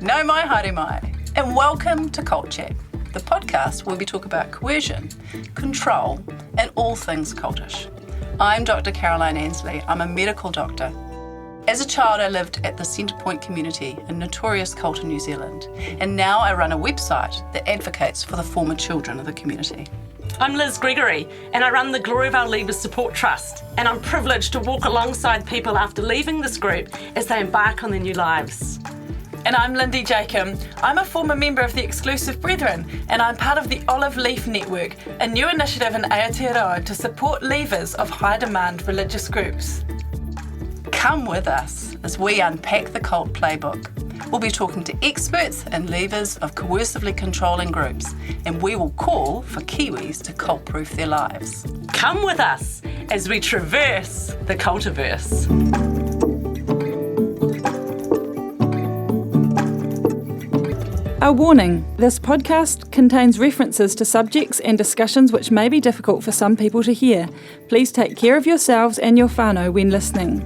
No mai, haere mai, and welcome to Cult Chat, the podcast where we talk about coercion, control, and all things cultish. I'm Dr. Caroline Ansley. I'm a medical doctor. As a child, I lived at the Centrepoint community, a notorious cult in New Zealand, and now I run a website that advocates for the former children of the community. I'm Liz Gregory, and I run the Glory of Our Leavers Support Trust, and I'm privileged to walk alongside people after leaving this group as they embark on their new lives. And I'm Lindy Jacob. I'm a former member of the Exclusive Brethren, and I'm part of the Olive Leaf Network, a new initiative in Aotearoa to support leavers of high-demand religious groups. Come with us as we unpack the cult playbook. We'll be talking to experts and leavers of coercively controlling groups, and we will call for Kiwis to cult-proof their lives. Come with us as we traverse the cultiverse. A warning, this podcast contains references to subjects and discussions which may be difficult for some people to hear. Please take care of yourselves and your whānau when listening.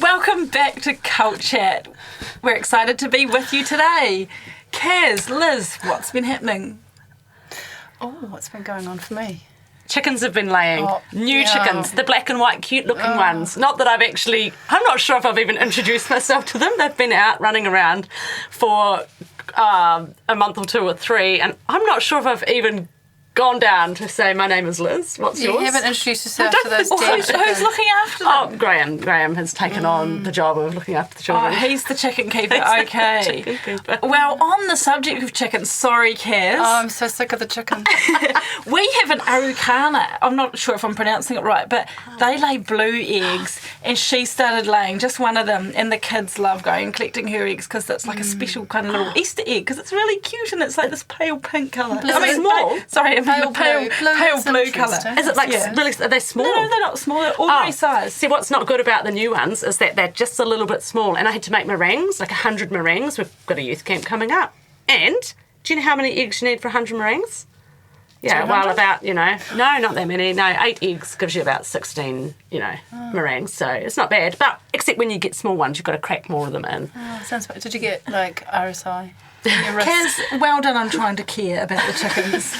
Welcome back to Cult Chat. We're excited to be with you today. Kaz, Liz, what's been happening? Oh, what's been going on for me? Chickens have been laying. New chickens, the black and white cute looking ones. Not that I'm not sure if I've even introduced myself to them. They've been out running around for a month or two or three, and I'm not sure if I've even gone down to say, my name is Liz. What's yours? You haven't introduced yourself to those dead Who's chickens. looking after them? Oh, Graham has taken on the job of looking after the children. Oh, he's the chicken keeper, He's the okay. chicken keeper. Well, on the subject of chickens, sorry, Kaz. Oh, I'm so sick of the chicken. We have an arukana. I'm not sure if I'm pronouncing it right, but they lay blue eggs, and she started laying just one of them, and the kids love going and collecting her eggs because it's like a special kind of little Easter egg because it's really cute and it's like this pale pink colour. Blue. I mean, small. Sorry, Pale blue. Pale blue colour. Is it like Yeah. really, are they small? No, they're not small. They're ordinary size. See, what's not good about the new ones is that they're just a little bit small, and I had to make meringues, like 100 meringues. We've got a youth camp coming up. And do you know how many eggs you need for 100 meringues? Yeah, 200? well, about, no, not that many. No, 8 eggs gives you about 16, meringues, so it's not bad. But except when you get small ones, you've got to crack more of them in. Oh, sounds. Did you get like RSI? in your wrist? Kaz, well done on trying to care about the chickens.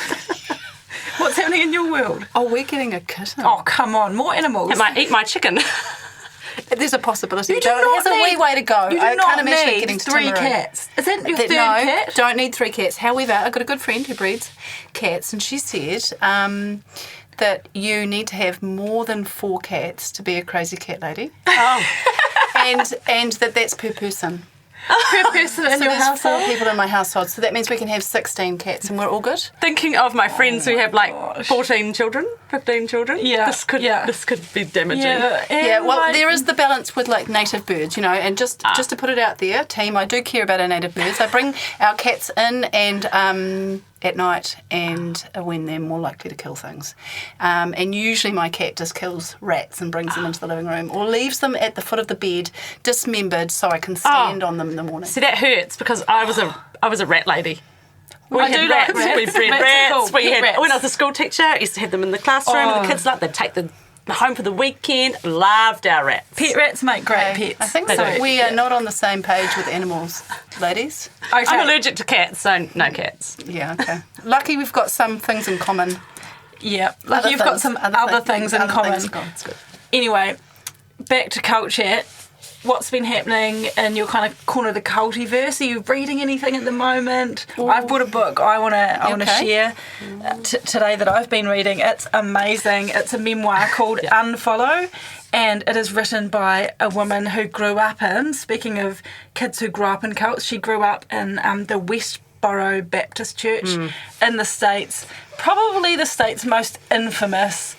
What's happening in your world? Oh, we're getting a kitten. Oh, come on, more animals. It might eat my chicken. There's a possibility. You do It not has a wee need- way to go. You do I not can't imagine it need getting to 3 Timaru. cats. Is that your third No, cat? don't need 3 cats. However, I've got a good friend who breeds cats, and she said that you need to have more than 4 cats to be a crazy cat lady. Oh. and that's per person. Per person in So your there's 4 household? people in my household, so that means we can have 16 cats, and we're all good. Thinking of my friends who have like gosh. 14 children, 15 children. Yeah, This could be damaging. Yeah, well, there is the balance with like native birds, and just to put it out there, team, I do care about our native birds. I bring our cats in and at night and when they're more likely to kill things. And usually my cat just kills rats and brings them into the living room or leaves them at the foot of the bed dismembered so I can stand on them in the morning. See, that hurts because I was a rat lady. We I had do like rats. rats. We bred Rats are rats. cool. We Pet had rats. when I was a school teacher, I used to have them in the classroom and the kids they'd take them home for the weekend. Loved our rats. Pet rats make great Okay, pets. I think They so. do. We are not on the same page with animals, ladies. Okay. I'm allergic to cats, so no cats. Yeah, okay. Lucky we've got some things in common. Yeah, like Other you've got things- some other things in other common. things gone. It's good. Anyway, back to Cult Chat. What's been happening in your kind of corner of the cultiverse? Are you reading anything at the moment? I've bought a book I want to Okay. share today that I've been reading. It's amazing. It's a memoir called Unfollow, and it is written by a woman who grew up in, speaking of kids who grew up in cults, she grew up in the Westboro Baptist Church in the States, probably the state's most infamous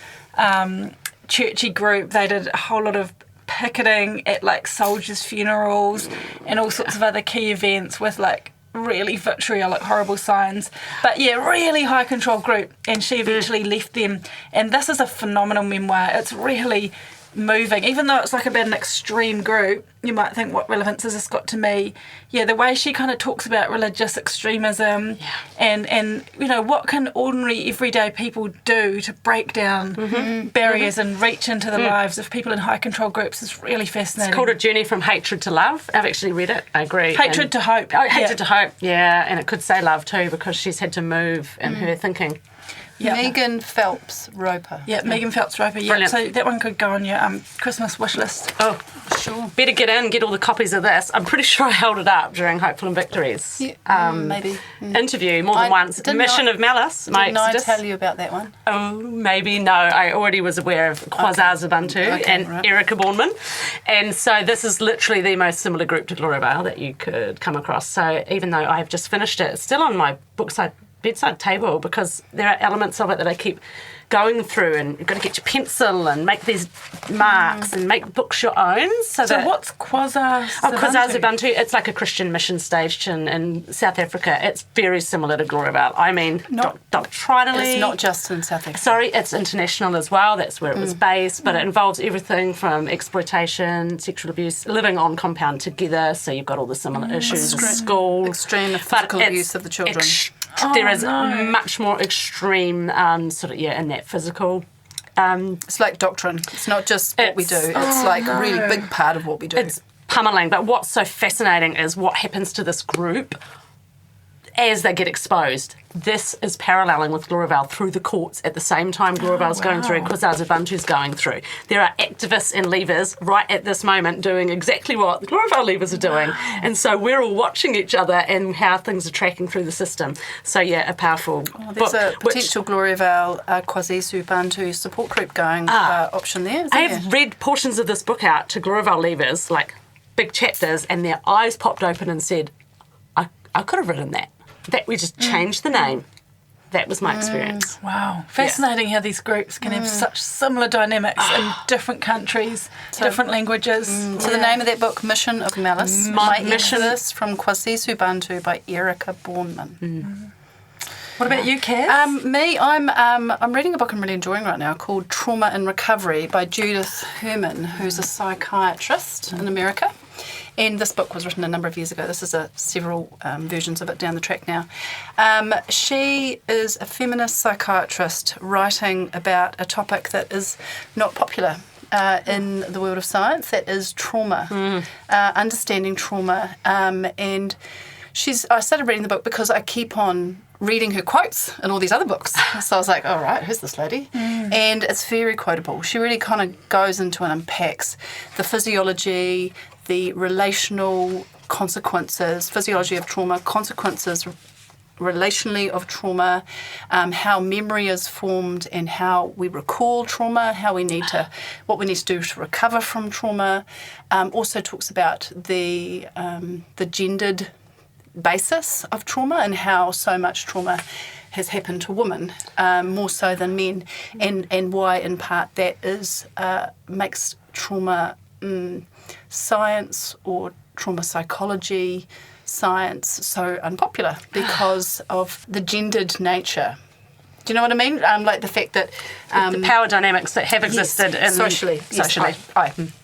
churchy group. They did a whole lot of picketing at like soldiers' funerals and all sorts of other key events with like really vitriolic, horrible signs. But yeah, really high control group, and she eventually left them. And this is a phenomenal memoir. It's really moving. Even though it's like about an extreme group, you might think, what relevance has this got to me? Yeah, the way she kind of talks about religious extremism and you know, what can ordinary everyday people do to break down barriers and reach into the lives of people in high control groups is really fascinating. It's called A Journey from Hatred to Love. I've actually read it. I agree. Hatred to Hope. Oh, Hatred to Hope, yeah. And it could say love too, because she's had to move in her thinking. Yeah. Megan Phelps Roper. Yeah, Megan Phelps Roper. Yeah, Brilliant. so that one could go on your Christmas wish list. Oh, Sure. better get in, get all the copies of this. I'm pretty sure I held it up during Hopeful and Victories Maybe. interview more than once. Mission of Malice. Didn't I tell you about that one? Oh, maybe no. I already was aware of Quasar Ubuntu and Erica Bourneman. And so this is literally the most similar group to Gloria Vale that you could come across. So even though I've just finished it, it's still on my bedside table, because there are elements of it that I keep going through, and you've got to get your pencil and make these marks and make books your own. So what's Quasar Ubuntu? Quasar Ubuntu, it's like a Christian mission station in South Africa. It's very similar to Gloria Vale. I mean, doctrinally. It's not just in South Africa. Sorry, it's international as well. That's where it was based, but it involves everything from exploitation, sexual abuse, living on compound together. So you've got all the similar issues in school. Extreme physical abuse of the children. There is much more extreme in that physical. It's like doctrine. It's not just what we do. It's like a really big part of what we do. It's pummeling. But what's so fascinating is what happens to this group as they get exposed. This is paralleling with Gloria Vale through the courts at the same time Gloria Vale's going through, Quasar Ubuntu's going through. There are activists and leavers right at this moment doing exactly what the Gloria Vale leavers are doing. And so we're all watching each other and how things are tracking through the system. So, yeah, a powerful book. There's a potential Gloria Vale Quasar Ubuntu support group going option there. I have read portions of this book out to Gloria Vale leavers, like big chapters, and their eyes popped open and said, I could have written that. That we just changed the name. That was my experience. Wow. Fascinating how these groups can have such similar dynamics in different countries, different languages. So the name of that book, Mission of Malice. My Exodus from Quasar Ubuntu by Erica Bourneman. What about you, Kaz? Me, I'm reading a book I'm really enjoying right now called Trauma and Recovery by Judith Herman, who's a psychiatrist in America. And this book was written a number of years ago. This is several versions of it down the track now. She is a feminist psychiatrist writing about a topic that is not popular in the world of science, that is trauma, understanding trauma. And I started reading the book because I keep on reading her quotes in all these other books. So I was like, all right, who's this lady? And it's very quotable. She really kind of goes into and unpacks the physiology, the relational consequences, physiology of trauma, consequences relationally of trauma, how memory is formed and how we recall trauma, what we need to do to recover from trauma. Also talks about the gendered basis of trauma and how so much trauma has happened to women, more so than men, and why in part that is makes trauma science or trauma psychology science so unpopular because of the gendered nature. Do you know what I mean? Like the fact that the power dynamics that have existed in socially.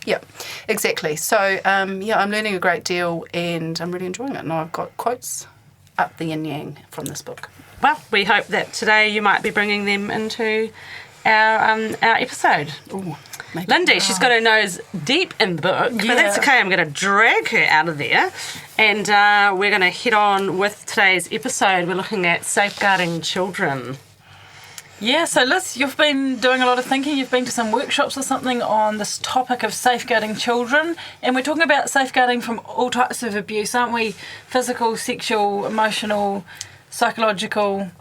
Yeah, exactly. So I'm learning a great deal and I'm really enjoying it. And I've got quotes up the yin yang from this book. Well, we hope that today you might be bringing them into our episode. Ooh. Maybe. Lindy, she's got her nose deep in the book, but that's okay. I'm going to drag her out of there, and we're going to head on with today's episode. We're looking at safeguarding children. Yeah, so Liz, you've been doing a lot of thinking. You've been to some workshops or something on this topic of safeguarding children, and we're talking about safeguarding from all types of abuse, aren't we? Physical, sexual, emotional, psychological.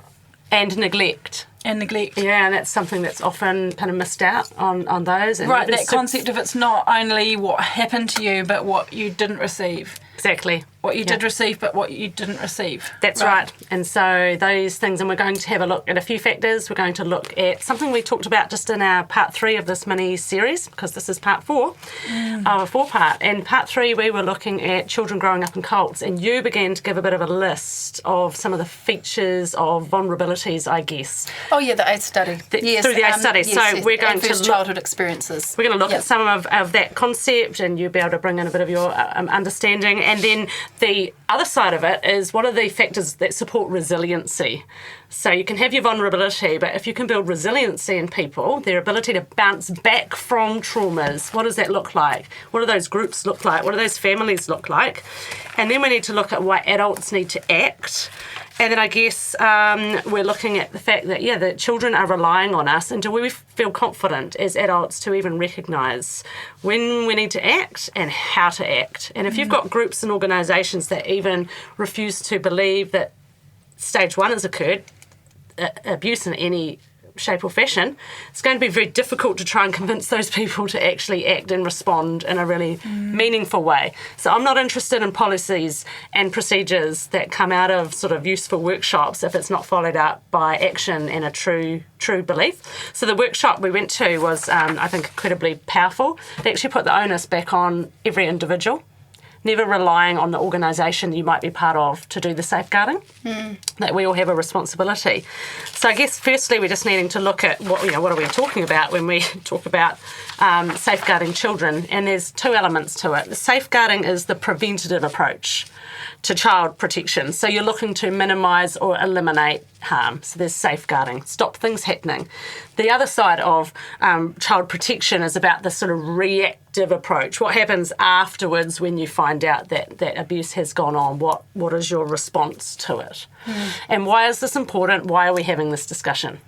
And neglect. Yeah, and that's something that's often kind of missed out on those. And right, that concept of it's not only what happened to you, but what you didn't receive. Exactly. What you did receive, but what you didn't receive. That's right. And so those things, and we're going to have a look at a few factors. We're going to look at something we talked about just in our part 3 of this mini series, because this is part 4 of a 4-part. In part 3, we were looking at children growing up in cults, and you began to give a bit of a list of some of the features of vulnerabilities, I guess, Oh yeah, the ACE study. Yes, through the ACE study. Yes, so yes. we're going Adverse to childhood experiences. We're going to look at some of that concept, and you'll be able to bring in a bit of your understanding. And then the other side of it is, what are the factors that support resiliency? So you can have your vulnerability, but if you can build resiliency in people, their ability to bounce back from traumas, what does that look like? What do those groups look like? What do those families look like? And then we need to look at why adults need to act. And then I guess we're looking at the fact that, the children are relying on us, and do we feel confident as adults to even recognise when we need to act and how to act? And if you've got groups and organisations that even refuse to believe that stage 1 has occurred, abuse in any shape or fashion, it's going to be very difficult to try and convince those people to actually act and respond in a really meaningful way. So I'm not interested in policies and procedures that come out of sort of useful workshops if it's not followed up by action and a true belief. So the workshop we went to was, I think, incredibly powerful. They actually put the onus back on every individual, never relying on the organisation you might be part of to do the safeguarding, that we all have a responsibility. So I guess firstly we're just needing to look at what are we talking about when we talk about safeguarding children, and there's 2 elements to it. The safeguarding is the preventative approach to child protection. So you're looking to minimise or eliminate harm. So there's safeguarding, stop things happening. The other side of child protection is about the sort of reactive approach. What happens afterwards when you find out that abuse has gone on? What is your response to it? And why is this important? Why are we having this discussion?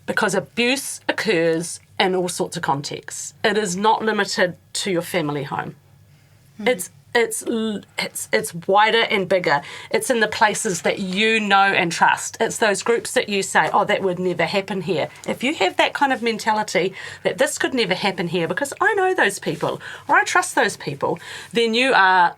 Because abuse occurs in all sorts of contexts. It is not limited to your family home. It's wider and bigger. It's in the places that you know and trust. It's those groups that you say, oh, that would never happen here. If you have that kind of mentality that this could never happen here because I know those people or I trust those people, then you are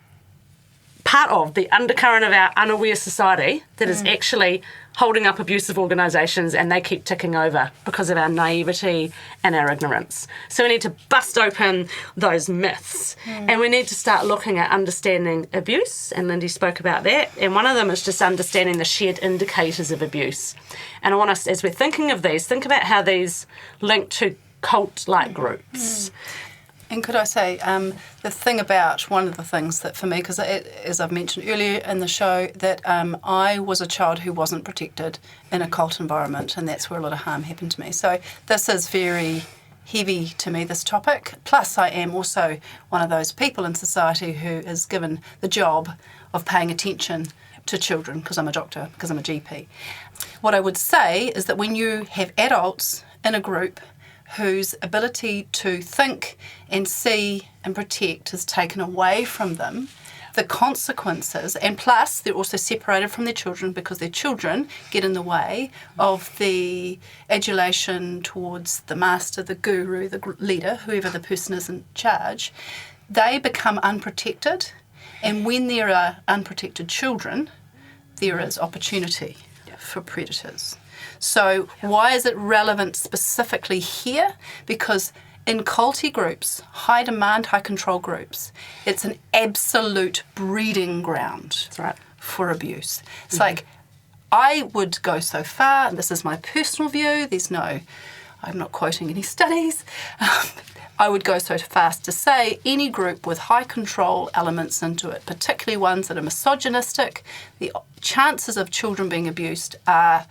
part of the undercurrent of our unaware society that is actually holding up abusive organisations, and they keep ticking over because of our naivety and our ignorance. So we need to bust open those myths, and we need to start looking at understanding abuse, and Lindy spoke about that, and one of them is just understanding the shared indicators of abuse. And I want us, as we're thinking of these, think about how these link to cult-like groups. And could I say, the thing about one of the things that for me, because as I've mentioned earlier in the show, that I was a child who wasn't protected in a cult environment, and that's where a lot of harm happened to me. So this is very heavy to me, this topic. Plus I am also one of those people in society who is given the job of paying attention to children because I'm a doctor, because I'm a GP. What I would say is that when you have adults in a group whose ability to think and see and protect is taken away from them, the consequences, and plus they're also separated from their children because their children get in the way of the adulation towards the master, the guru, the leader, whoever the person is in charge, they become unprotected. And when there are unprotected children, there is opportunity for predators. So why is it relevant specifically here? Because in culty groups, high demand, high control groups, it's an absolute breeding ground for abuse. It's like, I would go so far, and this is my personal view, I'm not quoting any studies, I would go so fast to say any group with high control elements into it, particularly ones that are misogynistic, the chances of children being abused are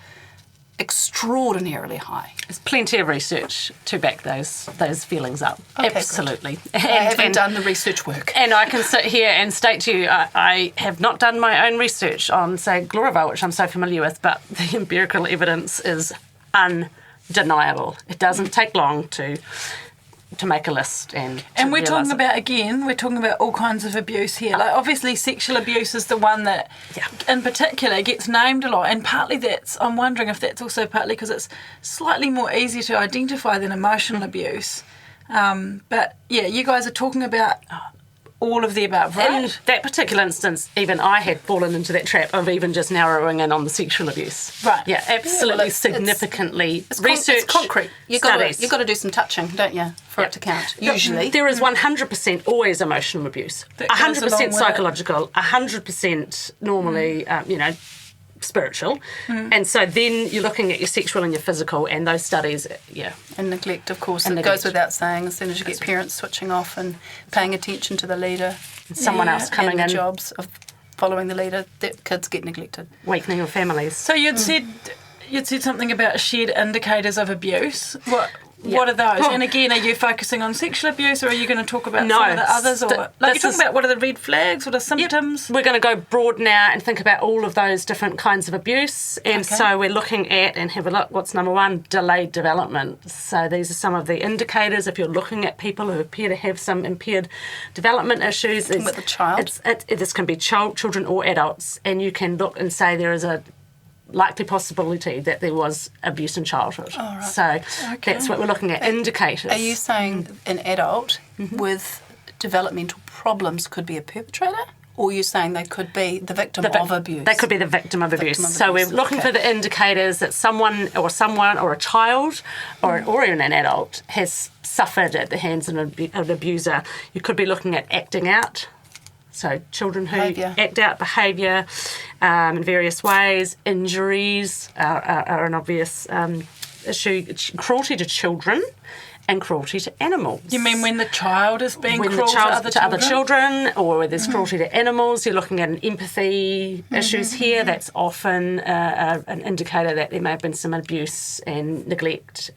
extraordinarily high. There's plenty of research to back those feelings up. Okay, absolutely. I haven't done the research work. And I can sit here and state to you, I have not done my own research on, say, Glorival, which I'm so familiar with, but the empirical evidence is undeniable. It doesn't take long to make a list and we're talking about all kinds of abuse here. Like obviously sexual abuse is the one that in particular gets named a lot, and partly I'm wondering if that's also partly because it's slightly more easy to identify than emotional abuse. But yeah, you guys are talking about all of the above, right? In that particular instance, even I had fallen into that trap of even just narrowing in on the sexual abuse. Right. Yeah, absolutely, significantly. Research, it's concrete. You've got to do some touching, don't you, for it to count, usually. There is 100% always emotional abuse. 100% psychological, 100% normally, spiritual. And so then you're looking at your sexual and your physical, and those studies, And neglect, of course. And It neglect. goes without saying, as soon as you get parents switching off and paying attention to the leader, someone else coming and the in, jobs of following the leader, that kids get neglected. weakening of families. So you'd said something about shared indicators of abuse. What are those? Well, and again, are you focusing on sexual abuse, or are you going to talk about No, some of the others? Or you're this talking is- about what are the red flags? What are symptoms? We're going to go broad now and think about all of those different kinds of abuse. And Okay. so we're looking at, and have a look, what's number one? Delayed development. So these are some of the indicators. If you're looking at people who appear to have some impaired development issues. With a child? This can be children or adults. And you can look and say there is a likely possibility that there was abuse in childhood. Oh, right. So Okay. that's what we're looking at, indicators. Are you saying an adult with developmental problems could be a perpetrator? Or are you saying they could be the victim of abuse? They could be the victim of abuse. Victim of So abuse, we're looking okay. for the indicators that someone or a child or even an adult has suffered at the hands of an abuser. You could be looking at acting out. So children who Behaviour. act out behaviour in various ways. Injuries are an obvious issue. Cruelty to children and cruelty to animals. You mean when the child is being When cruel the child to other children? or where there's cruelty to animals, you're looking at an empathy issues here. That's often an indicator that there may have been some abuse and neglect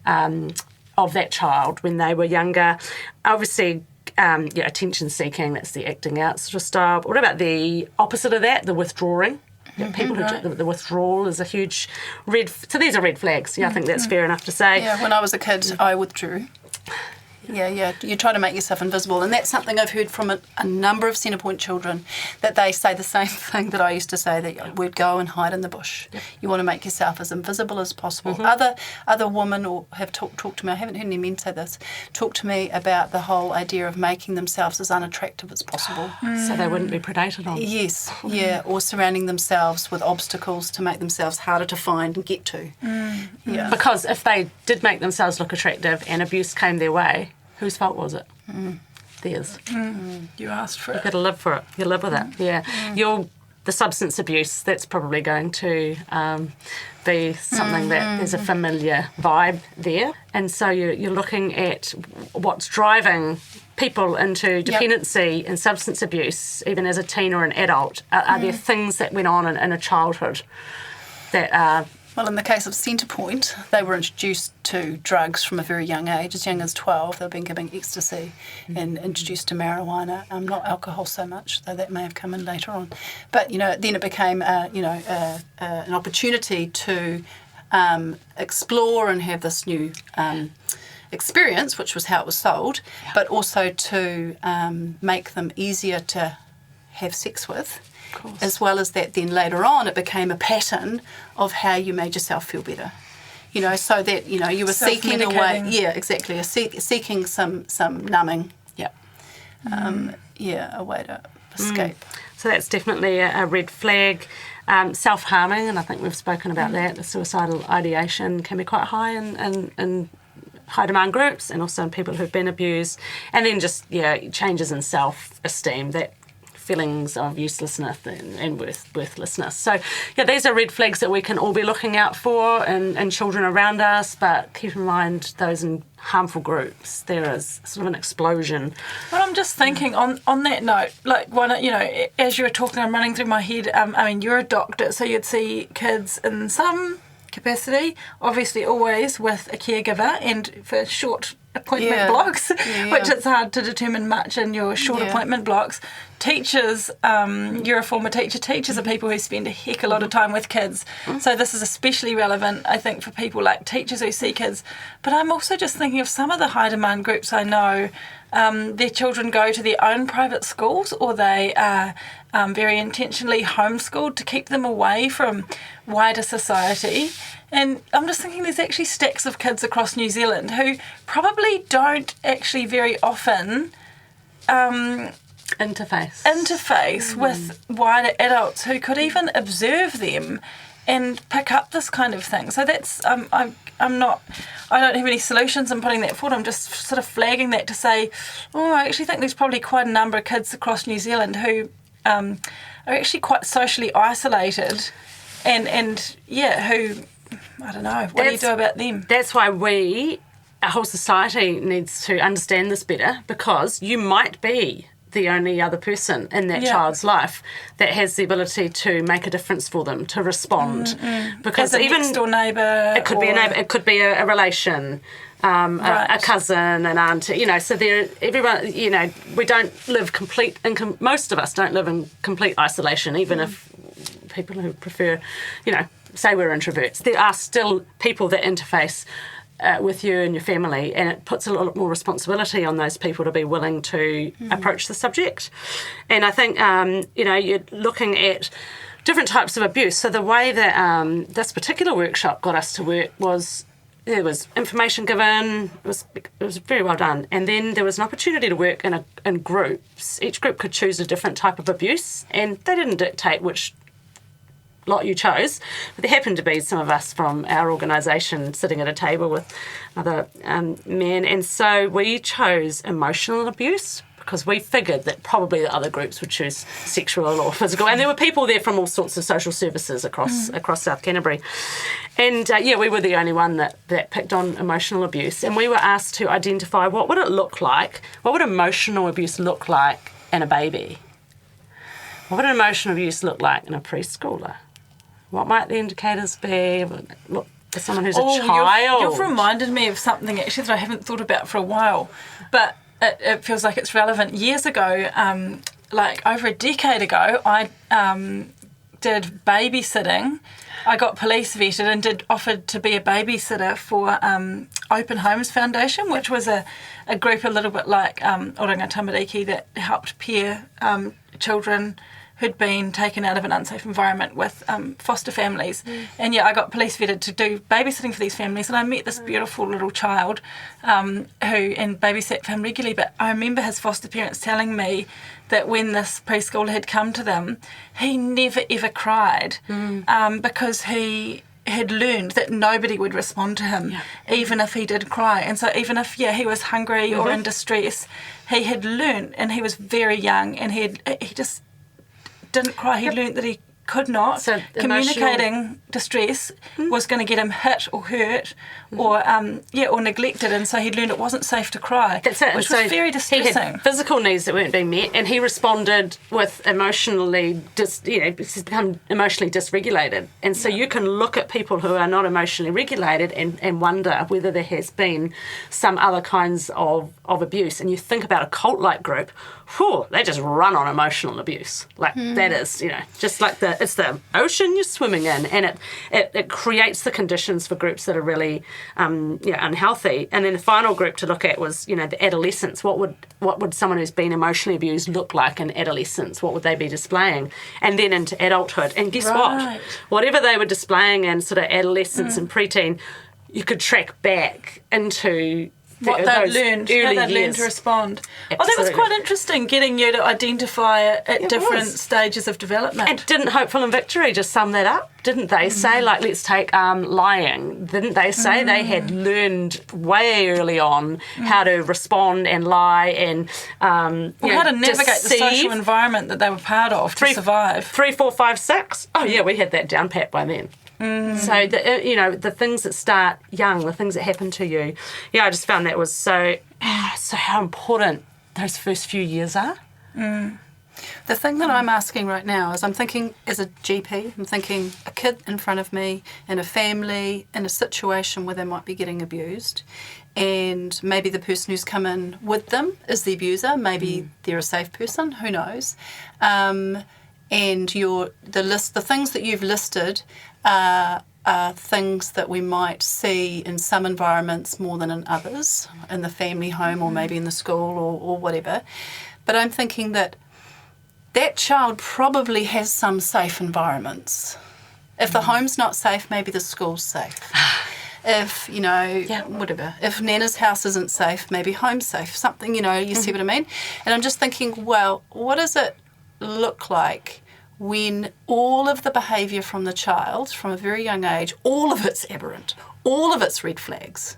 of that child when they were younger. Obviously, attention seeking, that's the acting out sort of style. But what about the opposite of that, the withdrawing? People who the withdrawal is a huge so these are red flags. I think that's fair enough to say. Yeah, when I was a kid, I withdrew. Yeah. You try to make yourself invisible. And that's something I've heard from a number of Centrepoint children, that they say the same thing that I used to say, that we'd go and hide in the bush. Yep. You want to make yourself as invisible as possible. Other women have talked to me, I haven't heard any men say this, talk to me about the whole idea of making themselves as unattractive as possible. So they wouldn't be predated on. Yes, yeah, or surrounding themselves with obstacles to make themselves harder to find and get to. Yeah. Because if they did make themselves look attractive and abuse came their way, whose fault was it? Theirs. You asked for it. You've got to live for it. You live with it. Yeah. The substance abuse, that's probably going to be something that there's a familiar vibe there. And so you're looking at what's driving people into dependency and substance abuse, even as a teen or an adult. Are there things that went on in a childhood that are... Well, in the case of Centrepoint, they were introduced to drugs from a very young age. As young as 12, they've been given ecstasy and introduced to marijuana. Not alcohol so much, though that may have come in later on. But, then it became, an opportunity to explore and have this new experience, which was how it was sold, but also to make them easier to have sex with. As well as that, then later on it became a pattern of how you made yourself feel better. So that, you were seeking a way. Yeah, exactly. Seeking some numbing. Yeah. A way to escape. So that's definitely a red flag. Self-harming, and I think we've spoken about that. The suicidal ideation can be quite high in high demand groups and also in people who've been abused. And then just, changes in self-esteem, that feelings of uselessness and worthlessness. So, these are red flags that we can all be looking out for in children around us, but keep in mind those in harmful groups, there is sort of an explosion. Well, I'm just thinking on that note, like as you were talking, I'm running through my head, you're a doctor, so you'd see kids in some capacity, obviously always with a caregiver and for short appointment blocks, which it's hard to determine much in your short appointment blocks. Teachers, you're a former teacher. Teachers are people who spend a heck a lot of time with kids. So this is especially relevant, I think, for people like teachers who see kids. But I'm also just thinking of some of the high demand groups I know. Their children go to their own private schools, or they are very intentionally homeschooled to keep them away from wider society. And I'm just thinking there's actually stacks of kids across New Zealand who probably don't actually very often interface with wider adults who could even observe them and pick up this kind of thing. So that's I don't have any solutions in putting that forward. I'm just sort of flagging that to say, I actually think there's probably quite a number of kids across New Zealand who are actually quite socially isolated and who, I don't know, what do you do about them? That's why our whole society needs to understand this better, because you might be the only other person in that child's life that has the ability to make a difference for them, to respond. Because as a even next door neighbour, it could be a neighbour, it could be a relation, a cousin, an aunt. So everyone. We don't live most of us don't live in complete isolation, even if people who prefer, say we're introverts. There are still people that interface with you and your family, and it puts a lot more responsibility on those people to be willing to approach the subject. And I think, you're looking at different types of abuse. So the way that this particular workshop got us to work was there was information given, it was very well done, and then there was an opportunity to work in groups. Each group could choose a different type of abuse, and they didn't dictate which lot you chose, but there happened to be some of us from our organisation sitting at a table with other men, and so we chose emotional abuse because we figured that probably the other groups would choose sexual or physical, and there were people there from all sorts of social services across South Canterbury, and we were the only one that picked on emotional abuse, and we were asked to identify what would emotional abuse look like in a baby. What would emotional abuse look like in a preschooler? What might the indicators be? Look, for someone who's a child. You've reminded me of something actually that I haven't thought about for a while, but it feels like it's relevant. Years ago, like over a decade ago, I did babysitting. I got police vetted and offered to be a babysitter for Open Homes Foundation, which was a group a little bit like Oranga Tamariki that helped pair children who'd been taken out of an unsafe environment with foster families. And I got police vetted to do babysitting for these families, and I met this beautiful little child who babysat for him regularly, but I remember his foster parents telling me that when this preschooler had come to them, he never ever cried because he had learned that nobody would respond to him even if he did cry. And so even if he was hungry or in distress, he had learned, and he was very young, and he just didn't cry. He learnt that he could not. So communicating distress was going to get him hit or hurt or neglected, and so he learned it wasn't safe to cry. That's it. Which was very distressing. He had physical needs that weren't being met, and he responded with become emotionally dysregulated. And so you can look at people who are not emotionally regulated and wonder whether there has been some other kinds of abuse. And you think about a cult-like group, they just run on emotional abuse. Like that is, just like it's the ocean you're swimming in, and it creates the conditions for groups that are really unhealthy. And then the final group to look at was, the adolescents. What would someone who's been emotionally abused look like in adolescence? What would they be displaying? And then into adulthood. And guess what? Whatever they were displaying in sort of adolescence and preteen, you could track back into what they'd learned, how they'd learned to respond. Absolutely. Oh, that was quite interesting, getting you to identify at different stages of development. And didn't Hopeful and Victory just sum that up? Didn't they say, let's take lying. Didn't they say they had learned way early on how to respond and lie and how to navigate the social environment that they were part of to survive. 3, 4, 5, 6. Oh, yeah, we had that down pat by then. So, the things that start young, the things that happen to you. I just found that was so how important those first few years are. The thing that I'm asking right now is I'm thinking as a GP, I'm thinking a kid in front of me and a family in a situation where they might be getting abused, and maybe the person who's come in with them is the abuser, maybe they're a safe person, who knows. And the things that you've listed are things that we might see in some environments more than in others, in the family home or maybe in the school or whatever. But I'm thinking that child probably has some safe environments. If the home's not safe, maybe the school's safe. If, whatever. If Nana's house isn't safe, maybe home's safe. Something, you see what I mean? And I'm just thinking, well, what does it look like when all of the behaviour from the child, from a very young age, all of it's aberrant, all of it's red flags?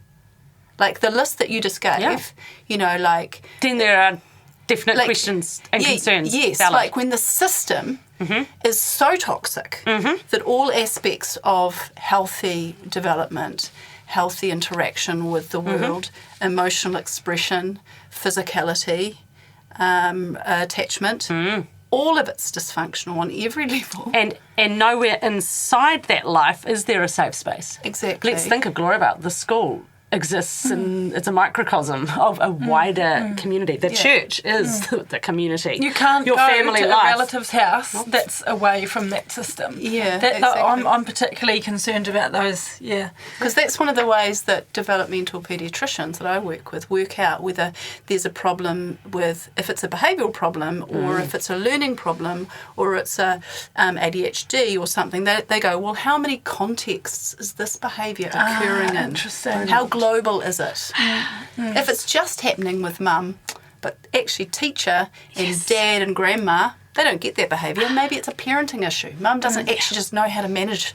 Like the list that you just gave, Then there are definite questions and concerns. Yes, valid. like when the system is so toxic that all aspects of healthy development, healthy interaction with the world, emotional expression, physicality, attachment, all of it's dysfunctional on every level. And nowhere inside that life is there a safe space. Exactly. Let's think of Gloria. The school exists and it's a microcosm of a wider community. The church is the community. You can't Your go family to life. a relative's house that's away from that system. Yeah, exactly. I'm particularly concerned about those, Because that's one of the ways that developmental paediatricians that I work out whether there's a problem with, if it's a behavioural problem or if it's a learning problem or it's a ADHD or something. They go, well, how many contexts is this behaviour occurring in? Interesting. How global is it? If it's just happening with mum, but actually teacher and dad and grandma, they don't get that behaviour. Maybe it's a parenting issue. Mum doesn't actually just know how to manage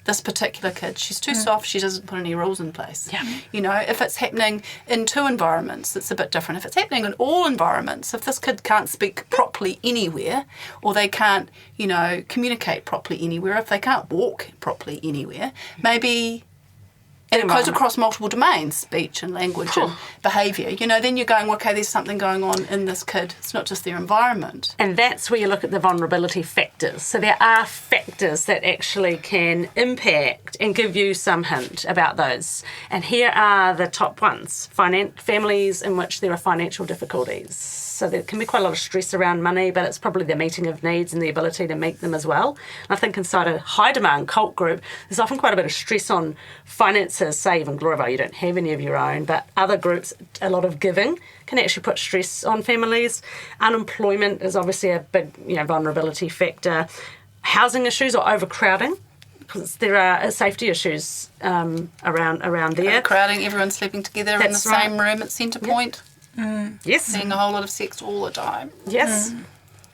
this particular kid. She's too soft, she doesn't put any rules in place. Yeah. You know, if it's happening in two environments, it's a bit different. If it's happening in all environments, if this kid can't speak properly anywhere, or they can't, communicate properly anywhere, if they can't walk properly anywhere, maybe... And it goes across multiple domains, speech and language and behaviour. Then you're going, okay, there's something going on in this kid. It's not just their environment. And that's where you look at the vulnerability factors. So there are factors that actually can impact and give you some hint about those. And here are the top ones. Families in which there are financial difficulties. So there can be quite a lot of stress around money, but it's probably the meeting of needs and the ability to meet them as well. And I think inside a high demand cult group, there's often quite a bit of stress on finances. Say even Gloria, you don't have any of your own, but other groups, a lot of giving can actually put stress on families. Unemployment is obviously a big vulnerability factor. Housing issues or overcrowding, because there are safety issues around there. Overcrowding, everyone sleeping together in the same room at centre point. Yes. Seeing a whole lot of sex all the time. Yes.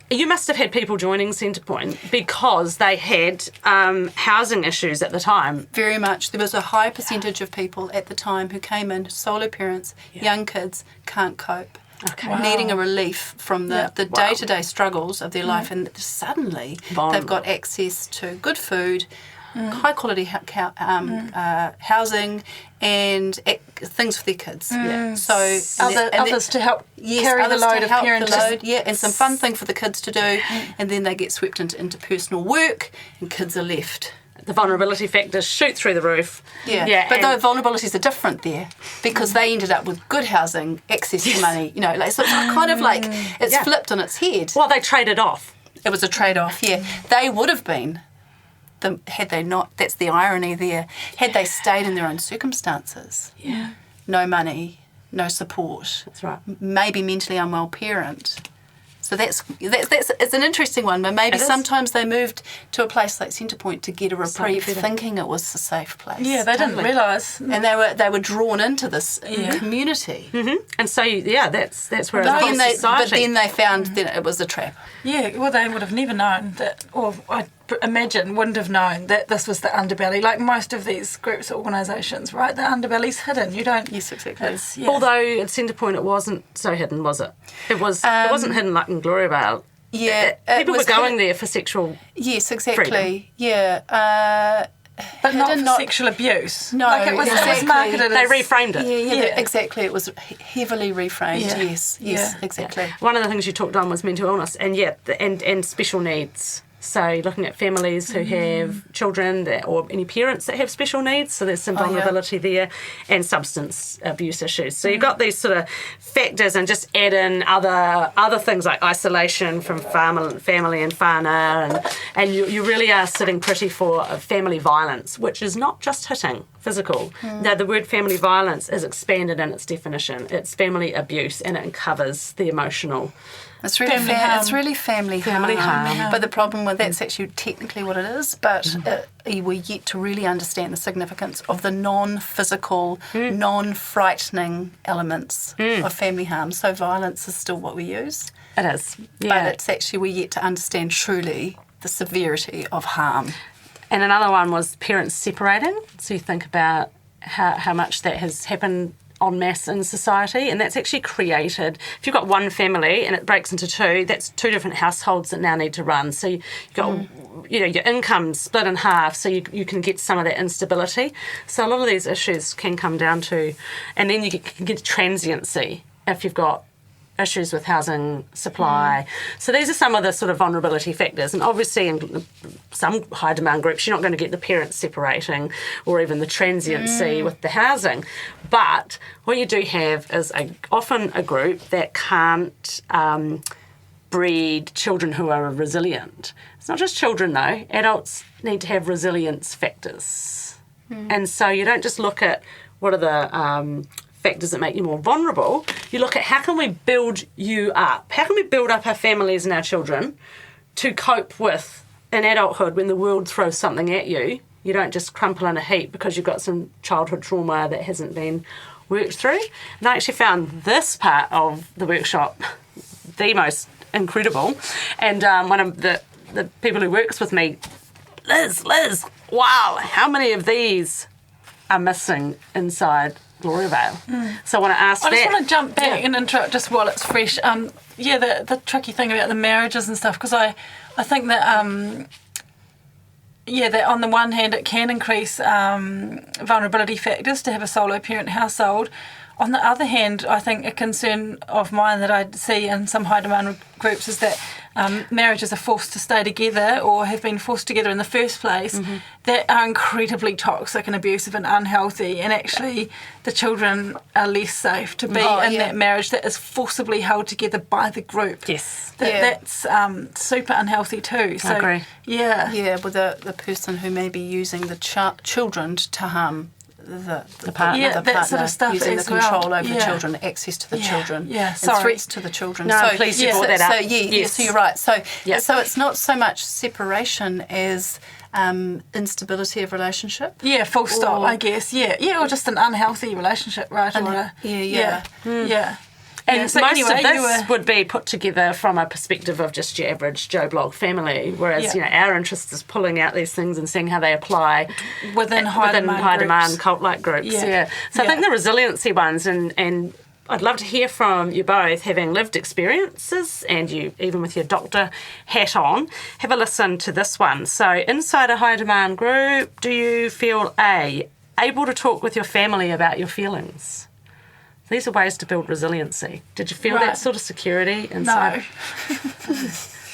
You must have had people joining Centrepoint because they had housing issues at the time. Very much. There was a high percentage of people at the time who came in, solo parents, young kids, can't cope. Okay. Needing a relief from the day-to-day struggles of their life, and suddenly they've got access to good food, high quality housing and things for their kids. So others to help carry the load of parenting. And some fun thing for the kids to do, and then they get swept into interpersonal work and kids are left. The vulnerability factors shoot through the roof. But the vulnerabilities are different there because they ended up with good housing, access to money, so it's kind of like it's flipped on its head. Well, they traded off. It was a trade-off, They would have been, had they not, that's the irony there, had they stayed in their own circumstances. No money, no support. That's right. Maybe mentally unwell parent. So that's it's an interesting one, but maybe sometimes they moved to a place like Centrepoint to get a reprieve, thinking it was a safe place. Yeah, they didn't realise, and they were drawn into this community. And so that's where But then they found that it was a trap. Yeah, well, they would have never known that, or I imagine wouldn't have known that this was the underbelly. Like most of these groups or organisations, right? The underbelly's hidden. You don't. Yes, exactly. Although at Centrepoint it wasn't so hidden, was it? It wasn't hidden like in Gloria Vale. Yeah, people were going there for sexual. Yes, exactly. Freedom. Yeah. But not for sexual abuse. No, like it was marketed. They reframed it. Yeah, exactly. It was heavily reframed. Yes, exactly. One of the things you talked on was mental illness, and and special needs. So looking at families who have children or any parents that have special needs, so there's some vulnerability there, and substance abuse issues. So you've got these sort of factors, and just add in other things like isolation from family and whānau, and you really are sitting pretty for family violence, which is not just hitting physical. Now the word family violence is expanded in its definition. It's family abuse, and it covers the emotional. It's really family harm. But the problem with that's actually technically what it is, but we're yet to really understand the significance of the non-physical, non-frightening elements of family harm. So violence is still what we use. It is. But it's actually we're yet to understand truly the severity of harm. And another one was parents separating. So you think about how much that has happened en masse in society, and that's actually created. If you've got one family and it breaks into two, that's two different households that now need to run. So you've got, your income's split in half, so you can get some of that instability. So a lot of these issues can come down to, and then you can get transiency if you've got issues with housing supply. So these are some of the sort of vulnerability factors. And obviously in some high demand groups, you're not going to get the parents separating or even the transiency with the housing. But what you do have is often a group that can't breed children who are resilient. It's not just children though. Adults need to have resilience factors. And so you don't just look at what are the factors that make you more vulnerable. You look at how can we build you up? How can we build up our families and our children to cope with in adulthood when the world throws something at you? You don't just crumple in a heap because you've got some childhood trauma that hasn't been worked through. And I actually found this part of the workshop the most incredible. And one of the people who works with me, Liz, wow, how many of these are missing inside Gloria Vale? So I want to ask I just want to jump back and interrupt just while it's fresh. The tricky thing about the marriages and stuff, because I think that that on the one hand it can increase vulnerability factors to have a solo parent household. On the other hand, I think a concern of mine that I see in some high demand groups is that marriages are forced to stay together or have been forced together in the first place that are incredibly toxic and abusive and unhealthy, and actually the children are less safe to be in that marriage that is forcibly held together by the group. Yes. That's super unhealthy too. So, I agree. Yeah. Yeah, with the person who may be using the children to harm the partner, Yeah, that sort of stuff using the as control well. over the children, access to the children, Yeah, and sorry. threats to the children. No, please, you brought that up. So Yes. so you're right. So Yeah. it's not so much separation as instability of relationship. Yeah, full stop, Or- I guess. Yeah, or just an unhealthy relationship, right? Yeah. And So most anyway, of this would be put together from a perspective of just your average Joe Blog family, whereas our interest is pulling out these things and seeing how they apply within high demand groups. cult-like groups. Yeah. So I think the resiliency ones, and I'd love to hear from you both, having lived experiences, and you even with your doctor hat on, have a listen to this one. So inside a high demand group, do you feel able to talk with your family about your feelings? These are ways to build resiliency. Did you feel that sort of security inside?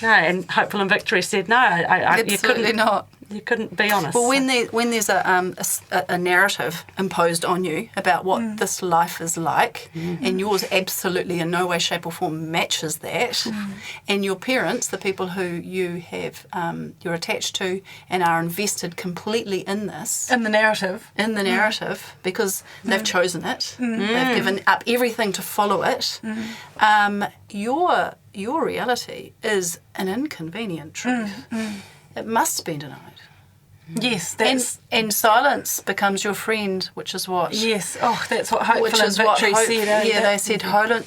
No, and Hopeful and Victory said no. Absolutely not. You couldn't be honest. Well, when there's a narrative imposed on you about what this life is like, and yours absolutely in no way, shape or form matches that, and your parents, the people who you have you're attached to and are invested completely in this, In the narrative. because they've chosen it, they've given up everything to follow it. Your reality is an inconvenient truth. It must be denied. Yes, that's... And silence becomes your friend, which is what... Yes, that's what Hopeful and Victory said. They said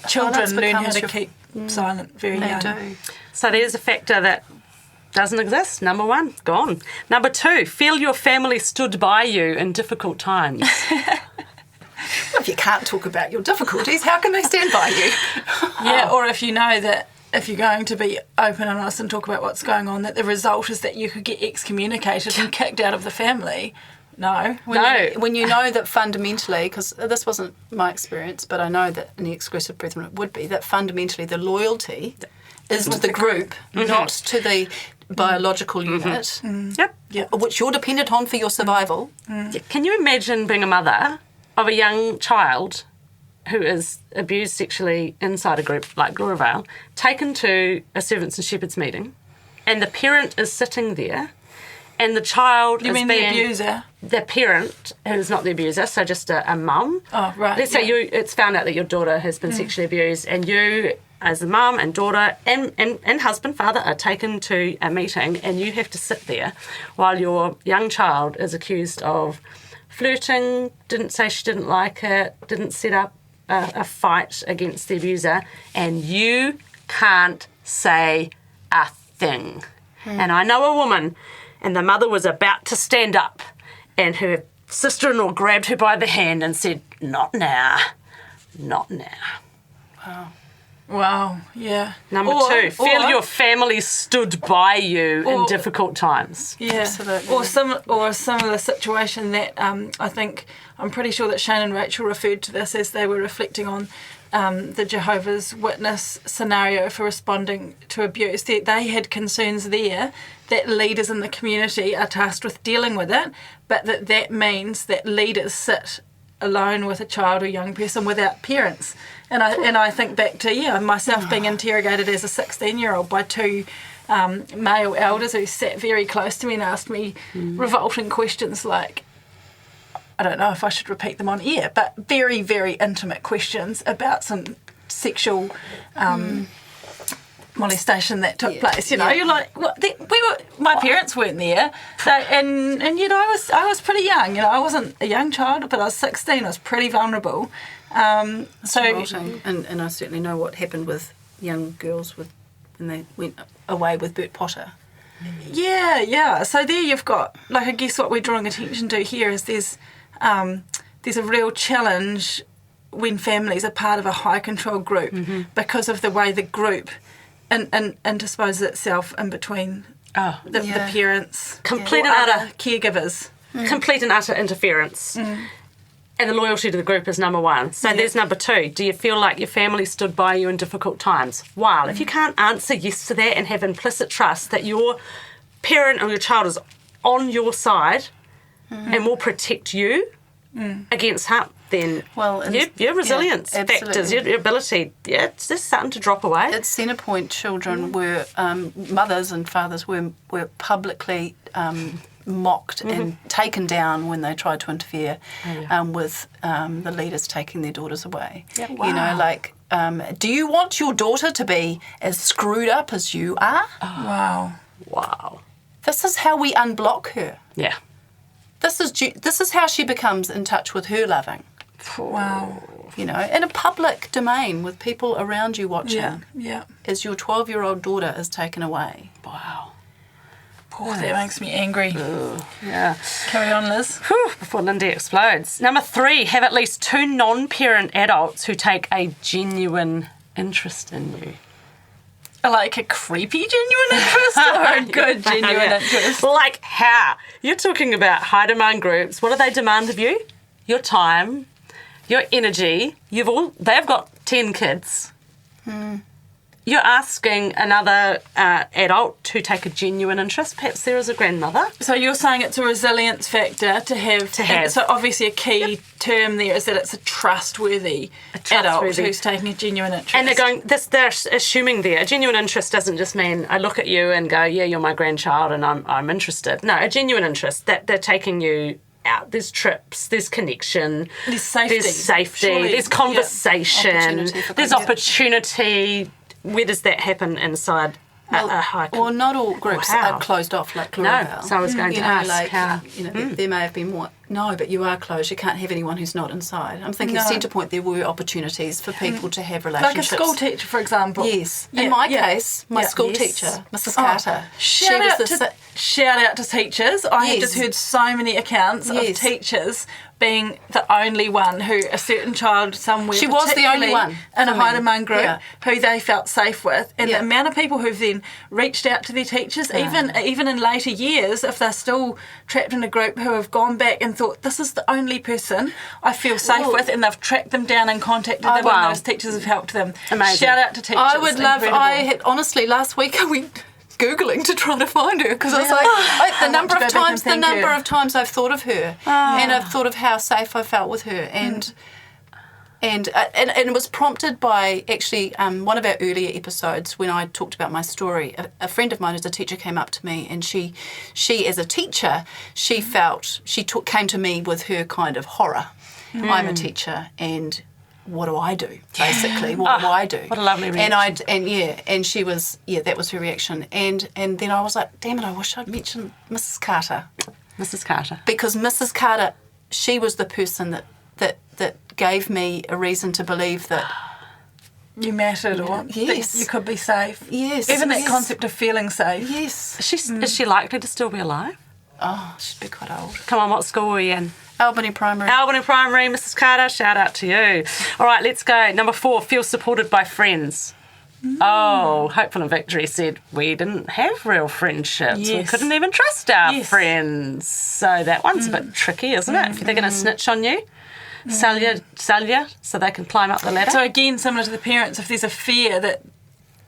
children learn how to your... keep silent very They young. do. So there's a factor that doesn't exist. Number one, gone. Number two, feel your family stood by you in difficult times. Well, if you can't talk about your difficulties, how can they stand by you? Yeah, or if you know that if you're going to be open and honest and talk about what's going on, that the result is that you could get excommunicated and kicked out of the family. No. When you know that fundamentally, because this wasn't my experience, but I know that in the exclusive brethren it would be, that fundamentally the loyalty is to the group, not to the biological unit, which you're dependent on for your survival. Can you imagine being a mother of a young child who is abused sexually inside a group like Gloria Vale, taken to a servants and shepherds meeting, and the parent is sitting there, and the child You is mean being... the abuser? The parent, who's not the abuser, so just a mum. Oh, right. Let's say it's found out that your daughter has been sexually abused, and you, as a mum and daughter and husband, father, are taken to a meeting, and you have to sit there while your young child is accused of flirting, didn't say she didn't like it, didn't set up a fight against the abuser, and you can't say a thing. And I know a woman, and the mother was about to stand up, and her sister-in-law grabbed her by the hand and said, "Not now. not now. Wow, yeah. Number 2, feel your family stood by you in difficult times. Yeah, absolutely. Or a similar situation that I'm pretty sure that Shane and Rachel referred to this as they were reflecting on the Jehovah's Witness scenario for responding to abuse. They had concerns there that leaders in the community are tasked with dealing with it, but that means that leaders sit alone with a child or young person without parents. And I think back to myself being interrogated as a 16-year-old by 2 male elders who sat very close to me and asked me revolting questions like, I don't know if I should repeat them on air, but very, very intimate questions about some sexual molestation that took place. You know, you're like, what? My parents weren't there, so and you know, I was pretty young. You know, I wasn't a young child, but I was 16. I was pretty vulnerable. And I certainly know what happened with young girls when they went away with Bert Potter. Yeah. So there you've got, like, I guess what we're drawing attention to here is there's a real challenge when families are part of a high control group because of the way the group interposes itself in between the parents, complete and utter caregivers, complete and utter interference. And the loyalty to the group is number 1. So there's number 2. Do you feel like your family stood by you in difficult times? Well, if you can't answer yes to that and have implicit trust that your parent or your child is on your side and will protect you against harm, then your resilience factors, your ability, it's just starting to drop away. At Centrepoint, children were, mothers and fathers were publicly mocked and taken down when they tried to interfere with the leaders taking their daughters away. Yeah. Wow. You know, like, do you want your daughter to be as screwed up as you are? Wow. This is how we unblock her. Yeah. This is how she becomes in touch with her loving. Wow. You know, in a public domain with people around you watching. Yeah. As your 12-year-old daughter is taken away. Wow. Oh, that makes me angry. Yeah. Carry on, Liz. Before Lindy explodes. Number 3, have at least 2 non-parent adults who take a genuine interest in you. Like a creepy genuine interest or a good genuine interest? Like how? You're talking about high demand groups. What do they demand of you? Your time, your energy. They've got 10 kids. You're asking another adult to take a genuine interest. Perhaps there is a grandmother. So you're saying it's a resilience factor to have. So obviously a key term there is that it's a trustworthy adult who's taking a genuine interest. And they're going, they're assuming there. A genuine interest doesn't just mean I look at you and go, yeah, you're my grandchild and I'm interested. No, a genuine interest, that they're taking you out. There's trips, there's connection, there's safety, there's conversation, there's opportunity. Where does that happen inside a high? Well, not all groups are closed off like Clarabelle. No, so I was going to ask how. There may have been more. No, but you are closed. You can't have anyone who's not inside. I'm thinking Centrepoint, there were opportunities for people to have relationships. Like a school teacher, for example. Yes. In my case, my school teacher, Mrs. Carter. Shout out to teachers. I have just heard so many accounts of teachers being the only one who a certain child somewhere, she was the only one in a high demand group who they felt safe with, and the amount of people who've then reached out to their teachers, even in later years, if they're still trapped in a group, who have gone back and thought, this is the only person I feel safe with, and they've tracked them down and contacted them, and those teachers have helped them. Amazing. Shout out to teachers. I would love. Honestly, last week I went Googling to try to find her because I was like, the number of times I've thought of her and I've thought of how safe I felt with her, and it was prompted by actually one of our earlier episodes when I talked about my story. A friend of mine who's a teacher came up to me, and she as a teacher, she came to me with her kind of horror. I'm a teacher, and what do I do? Basically, what do I do? What a lovely reaction. And she was, that was her reaction. And then I was like, damn it, I wish I'd mentioned Mrs. Carter. Mrs. Carter. Because Mrs. Carter, she was the person that gave me a reason to believe that you mattered, or that you could be safe. Yes. Even that concept of feeling safe. Yes. Is she likely to still be alive? Oh, she'd be quite old. Come on, what school were you in? Albany Primary. Albany Primary, Mrs. Carter, shout out to you. All right, let's go. Number 4, feel supported by friends. Oh, Hopeful and Victory said we didn't have real friendships. Yes. We couldn't even trust our friends. So that one's a bit tricky, isn't it? If they're going to snitch on you, sell you so they can climb up the ladder. So again, similar to the parents, if there's a fear that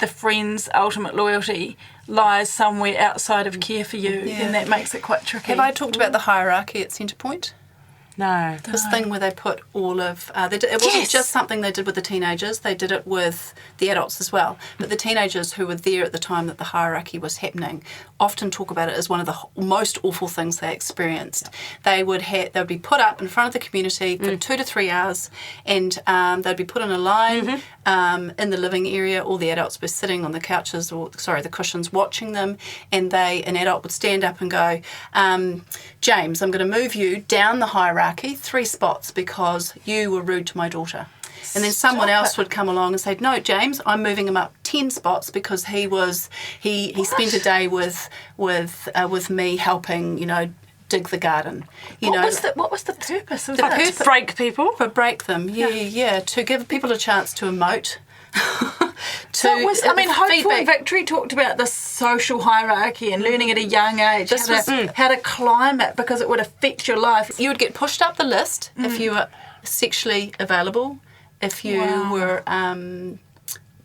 the friend's ultimate loyalty lies somewhere outside of care for you, then that makes it quite tricky. Have I talked about the hierarchy at Centrepoint? No. This thing where they put all of... it wasn't just something they did with the teenagers, they did it with the adults as well. But the teenagers who were there at the time that the hierarchy was happening often talk about it as one of the most awful things they experienced. They would be put up in front of the community for 2 to 3 hours, and they'd be put in a line in the living area. All the adults were sitting on the couches, the cushions, watching them, and an adult would stand up and go, James, I'm going to move you down the hierarchy 3 spots because you were rude to my daughter. And then someone else would come along and say, no, James, I'm moving him up 10 spots because he spent a day with me helping, dig the garden. What was the purpose of that? To break people? For break them, to give people a chance to emote. Hopeful and Victory talked about the social hierarchy and learning at a young age how to climb it because it would affect your life. You would get pushed up the list if you were sexually available, if you were,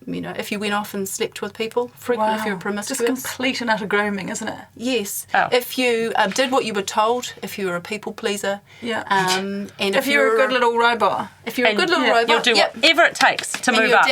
if you went off and slept with people frequently, if you were promiscuous. Just complete and utter grooming, isn't it? Yes. Oh. If you did what you were told, if you were a people pleaser. Yeah. And if you were a good little robot. If you're a good little robot. You'll do whatever it takes to move up.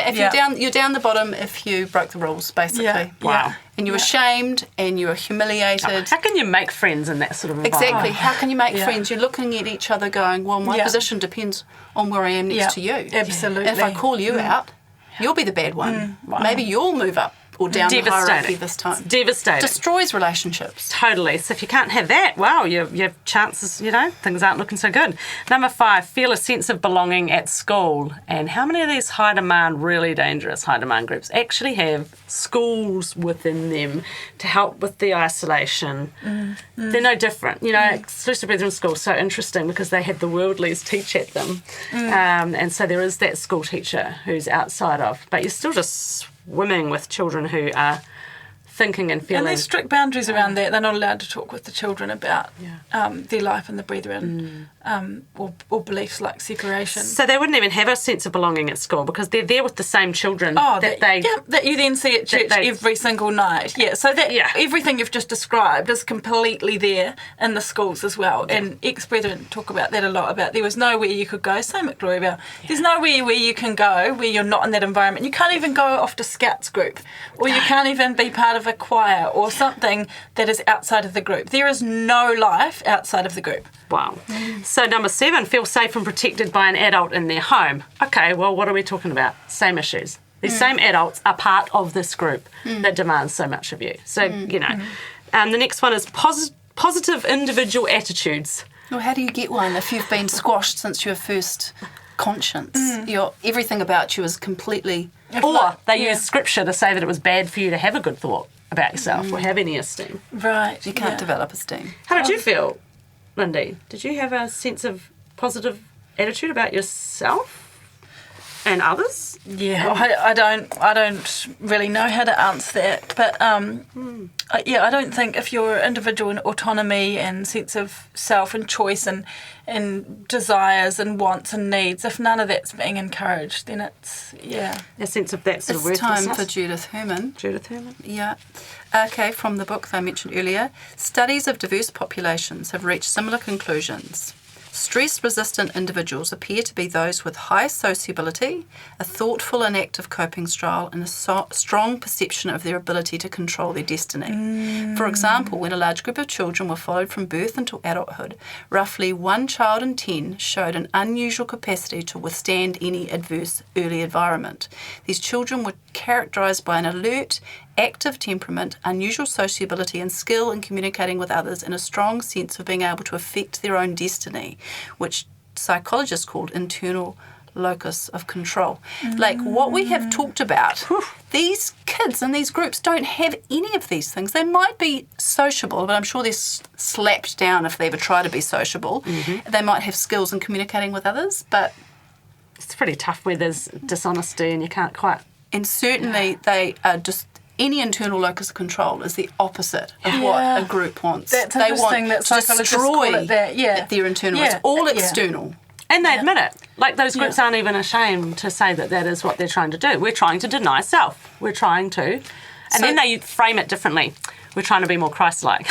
You're down the bottom if you broke the rules, basically. Yeah. Wow. And you were shamed and you were humiliated. How can you make friends in that sort of environment? Exactly. How can you make friends? You're looking at each other going, well, my position depends on where I am next to you. Absolutely. And if I call you out, you'll be the bad one. Wow. Maybe you'll move up or down the hierarchy this time. It's devastating. Destroys relationships. Totally. So if you can't have that, wow, your chances, things aren't looking so good. Number 5, feel a sense of belonging at school. And how many of these high demand, really dangerous high demand groups actually have schools within them to help with the isolation? They're no different. Exclusive Brethren schools, so interesting because they had the worldlies teach at them. And so there is that school teacher who's outside of, but you're still just swimming with children who are thinking and feeling. And there's strict boundaries around that. They're not allowed to talk with the children about their life in the Brethren or beliefs like separation. So they wouldn't even have a sense of belonging at school because they're there with the same children that you then see at church every single night. Yeah, so that everything you've just described is completely there in the schools as well. Yeah. And ex-Brethren talk about that a lot, about there was nowhere you could go. Same at Gloriavale. Yeah. There's nowhere where you can go where you're not in that environment. You can't even go off to Scouts group, or you can't even be part of a choir or something that is outside of the group. There is no life outside of the group. Wow. So number 7, feel safe and protected by an adult in their home. Okay, well, what are we talking about? Same issues. These same adults are part of this group that demands so much of you. So, the next one is positive individual attitudes. Well, how do you get one if you've been squashed since your first conscience? Everything about you is completely... Or they use scripture to say that it was bad for you to have a good thought about yourself or have any esteem. Right. You can't develop esteem. How did you feel, Lindy? Did you have a sense of positive attitude about yourself and others? Yeah, I don't really know how to answer that, but I don't think if your individual autonomy and sense of self and choice and desires and wants and needs, if none of that's being encouraged, then it's a sense of that sort of worthlessness. It's time for Judith Herman. Yeah. Okay, from the book I mentioned earlier, studies of diverse populations have reached similar conclusions. Stress-resistant individuals appear to be those with high sociability, a thoughtful and active coping style, and a strong perception of their ability to control their destiny. For example, when a large group of children were followed from birth until adulthood, roughly 1 child in 10 showed an unusual capacity to withstand any adverse early environment. These children were characterised by an alert, active temperament, unusual sociability and skill in communicating with others, and a strong sense of being able to affect their own destiny, which psychologists called internal locus of control. Like what we have talked about, these kids in these groups don't have any of these things. They might be sociable, but I'm sure they're slapped down if they ever try to be sociable. They might have skills in communicating with others, but it's pretty tough where there's dishonesty and you can't quite... And certainly they are just... Any internal locus of control is the opposite of what a group wants. That's they interesting want that to destroy that. their internal. It's all external. And they admit it. Like those groups aren't even ashamed to say that is what they're trying to do. We're trying to deny self. We're trying to. And then they frame it differently. We're trying to be more Christ-like.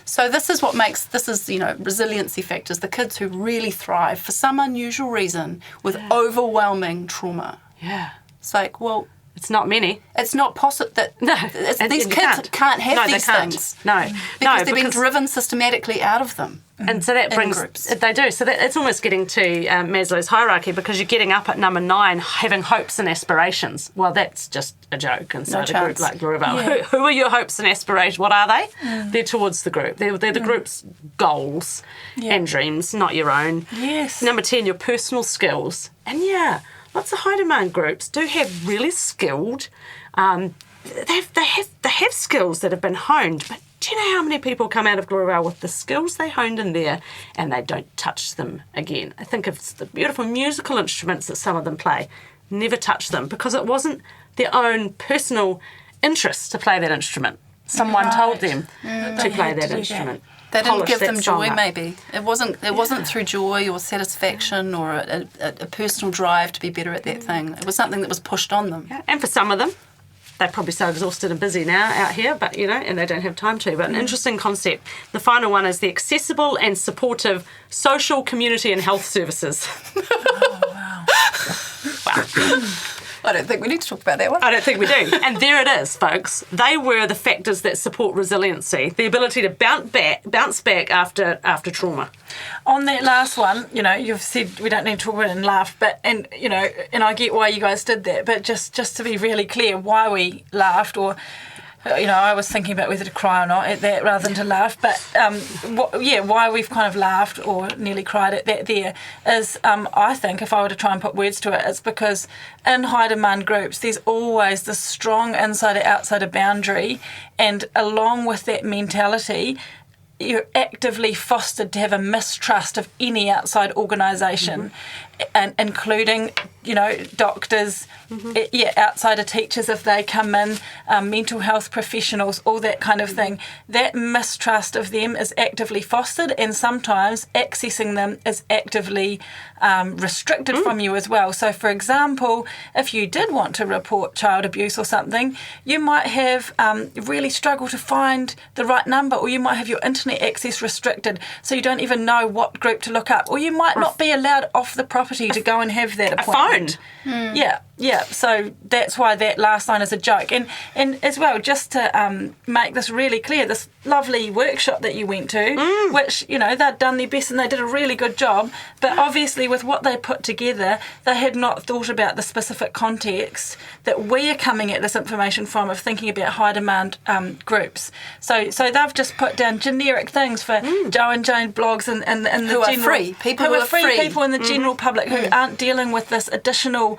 So this is, resiliency factors, the kids who really thrive for some unusual reason with overwhelming trauma. Yeah. It's like, well... It's not many. It's not possible that these kids can't have these things. No, because they've been driven systematically out of them. And so that brings... groups. They do. So it's almost getting to Maslow's hierarchy, because you're getting up at number 9 having hopes and aspirations. Well, that's just a joke inside a group like Laravel. Yeah. Who are your hopes and aspirations? What are they? They're towards the group. They're the group's goals and dreams, not your own. Yes. Number 10, your personal skills. And lots of high demand groups do have really skilled, they have skills that have been honed, but do you know how many people come out of Glorioval with the skills they honed in there and they don't touch them again? I think of the beautiful musical instruments that some of them play, never touch them because it wasn't their own personal interest to play that instrument. Someone told them to play that instrument. They didn't give them joy, maybe. It wasn't through joy or satisfaction or a personal drive to be better at that thing. It was something that was pushed on them. Yeah. And for some of them, they're probably so exhausted and busy now out here, but and they don't have time to. But an interesting concept. The final one is the accessible and supportive social, community and health services. Oh, wow. Wow. I don't think we need to talk about that one. I don't think we do. And there it is, folks. They were the factors that support resiliency, the ability to bounce back after trauma. On that last one, you've said we don't need to talk about it and laugh, and I get why you guys did that, but just to be really clear, why we laughed, or I was thinking about whether to cry or not at that rather than to laugh. But why we've kind of laughed or nearly cried at that there is, I think, if I were to try and put words to it, it's because in high demand groups, there's always this strong insider-outsider boundary, and along with that mentality, you're actively fostered to have a mistrust of any outside organisation, and including, doctors, outsider teachers if they come in, mental health professionals, all that kind of thing. That mistrust of them is actively fostered, and sometimes accessing them is actively restricted from you as well. So, for example, if you did want to report child abuse or something, you might have really struggled to find the right number, or you might have your internet access restricted, so you don't even know what group to look up, or you might not be allowed off the property to go and have that appointment. A phone. Yeah. So that's why that last line is a joke. And as well, just to make this really clear, this lovely workshop that you went to, which, they'd done their best and they did a really good job, but obviously with what they put together, they had not thought about the specific context that we are coming at this information from, of thinking about high demand groups. So they've just put down generic things for Joe and Jane blogs and the who general... are free. People who are free. People in the general public who aren't dealing with this additional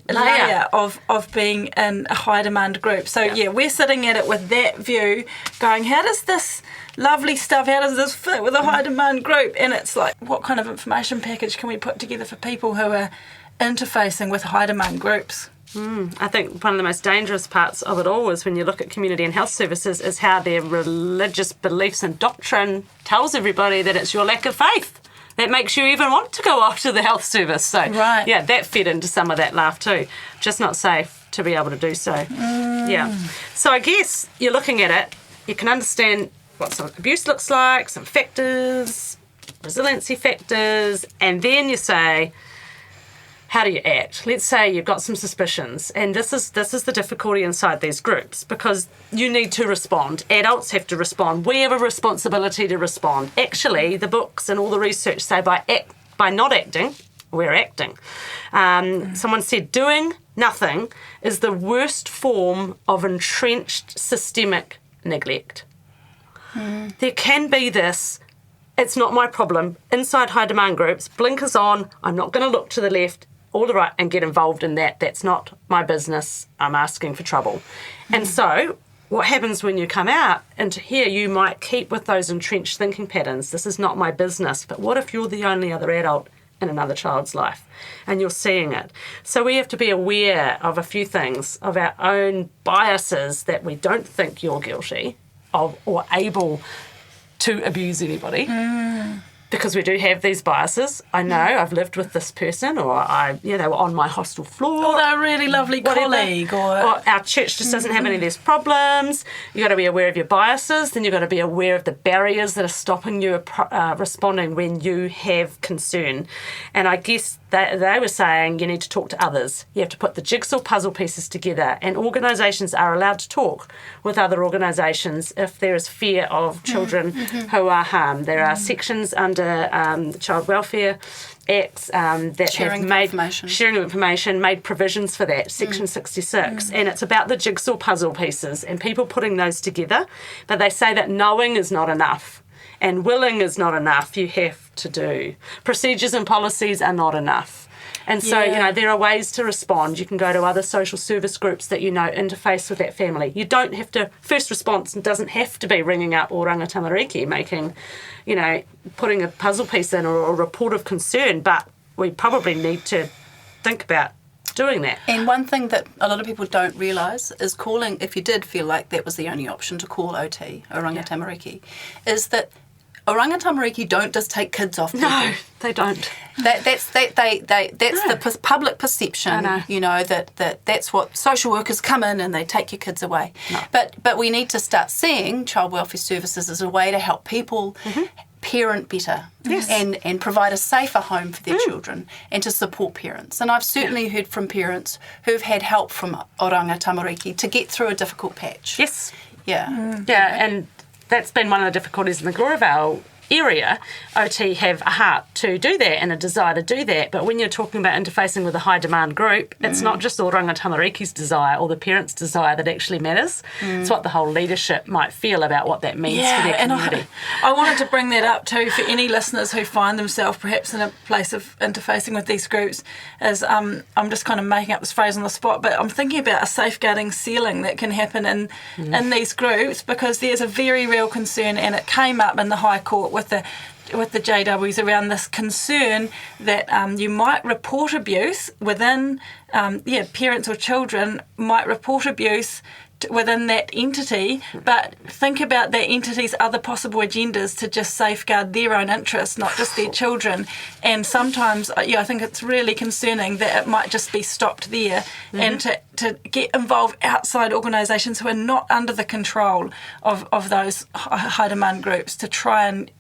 layer of being in a high demand group. So we're sitting at it with that view, going, how does this lovely stuff, how does this fit with a high demand group? And it's like, what kind of information package can we put together for people who are interfacing with high demand groups? I think one of the most dangerous parts of it all is when you look at community and health services is how their religious beliefs and doctrine tells everybody that it's your lack of faith that makes you even want to go after the health service. So, that fed into some of that laugh too. Just not safe to be able to do so. Yeah. So I guess you're looking at it, you can understand what some abuse looks like, some factors, resiliency factors, and then you say, how do you act? Let's say you've got some suspicions, and this is the difficulty inside these groups, because you need to respond. Adults have to respond. We have a responsibility to respond. Actually, the books and all the research say by not acting, we're acting. Someone said doing nothing is the worst form of entrenched systemic neglect. There can be this it's not my problem. Inside high demand groups, blinkers on, I'm not going to look to the left or the right and get involved in that. That's not my business. I'm asking for trouble. And so what happens when you come out into here, you might keep with those entrenched thinking patterns. This is not my business. But what if you're the only other adult in another child's life and you're seeing it? So we have to be aware of a few things, of our own biases, that we don't think you're guilty of or able to abuse anybody. Because we do have these biases. I know I've lived with this person, or they were on my hostel floor. Or they're a really lovely colleague. Or our church just doesn't have any of these problems. You've got to be aware of your biases. Then you've got to be aware of the barriers that are stopping you responding when you have concern. And I guess they were saying you need to talk to others. You have to put the jigsaw puzzle pieces together. And organisations are allowed to talk with other organisations if there is fear of children who are harmed. There are sections under the Child Welfare Acts that sharing have made information. Sharing of information, made provisions for that, Section 66. And it's about the jigsaw puzzle pieces and people putting those together. But they say that knowing is not enough. And willing is not enough. You have to do. Procedures and policies are not enough. And so, there are ways to respond. You can go to other social service groups that interface with that family. You don't have to, first response doesn't have to be ringing up Oranga Tamariki, making, putting a puzzle piece in or a report of concern, but we probably need to think about doing that. And one thing that a lot of people don't realise is calling, if you did feel like that was the only option to call OT, Oranga Tamariki, is that Oranga Tamariki don't just take kids off people. No, they don't. That's the public perception. That's what social workers come in and they take your kids away. No. But we need to start seeing child welfare services as a way to help people parent better and provide a safer home for their children and to support parents. And I've certainly heard from parents who've had help from Oranga Tamariki to get through a difficult patch. Yes. Yeah. Yeah, and that's been one of the difficulties in the Gloriavale area. OT have a heart to do that and a desire to do that, but when you're talking about interfacing with a high demand group, it's not just Oranga Tamariki's desire or the parents' desire that actually matters. It's what the whole leadership might feel about what that means for their community. And I wanted to bring that up too for any listeners who find themselves perhaps in a place of interfacing with these groups. Is I'm just kind of making up this phrase on the spot, but I'm thinking about a safeguarding ceiling that can happen in these groups, because there's a very real concern, and it came up in the High Court with the JWs around this concern that you might report abuse within, parents or children might report abuse within that entity, but think about that entity's other possible agendas to just safeguard their own interests, not just their children. And sometimes, I think it's really concerning that it might just be stopped there, and to get involved outside organisations who are not under the control of those high demand groups to try and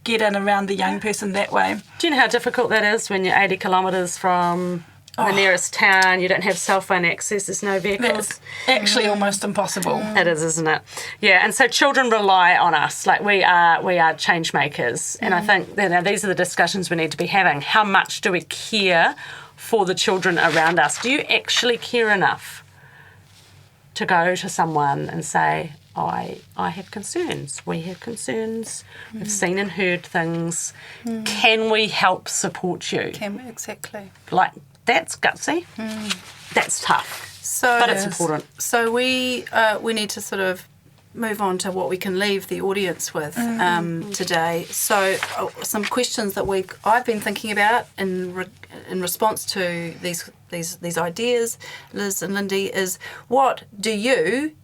get in around the young person that way. Do you know how difficult that is when you're 80 kilometres from the nearest town, you don't have cell phone access, there's no vehicles? That's actually almost impossible. It is, isn't it? Yeah, and so children rely on us. Like we are change makers. And I think these are the discussions we need to be having. How much do we care for the children around us? Do you actually care enough to go to someone and say, I have concerns, we have concerns, we've seen and heard things, can we help support you? Exactly. Like, that's gutsy, that's tough, but it's important. So we need to sort of move on to what we can leave the audience with today. So some questions that I've been thinking about in response to these ideas, Liz and Lindy, is what do you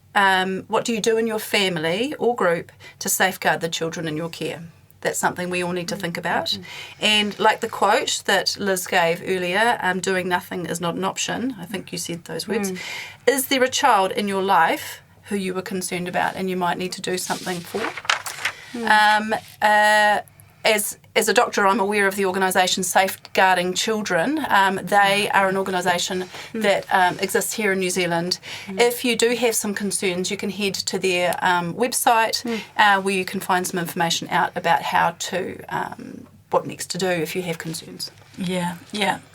do in your family or group to safeguard the children in your care? That's something we all need to think about. And like the quote that Liz gave earlier, doing nothing is not an option. I think you said those words. Is there a child in your life who you were concerned about and you might need to do something for? As a doctor, I'm aware of the organisation Safeguarding Children. They are an organisation that exists here in New Zealand. If you do have some concerns, you can head to their website where you can find some information out about how to, what next to do if you have concerns. Yeah.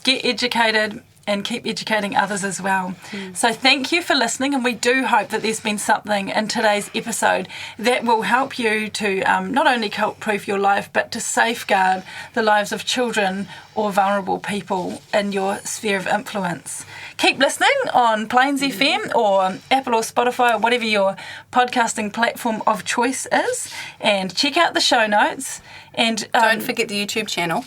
Get educated and keep educating others as well. So thank you for listening, and we do hope that there's been something in today's episode that will help you to not only cult-proof your life, but to safeguard the lives of children or vulnerable people in your sphere of influence. Keep listening on Plains FM or Apple or Spotify or whatever your podcasting platform of choice is, and check out the show notes. And don't forget the YouTube channel.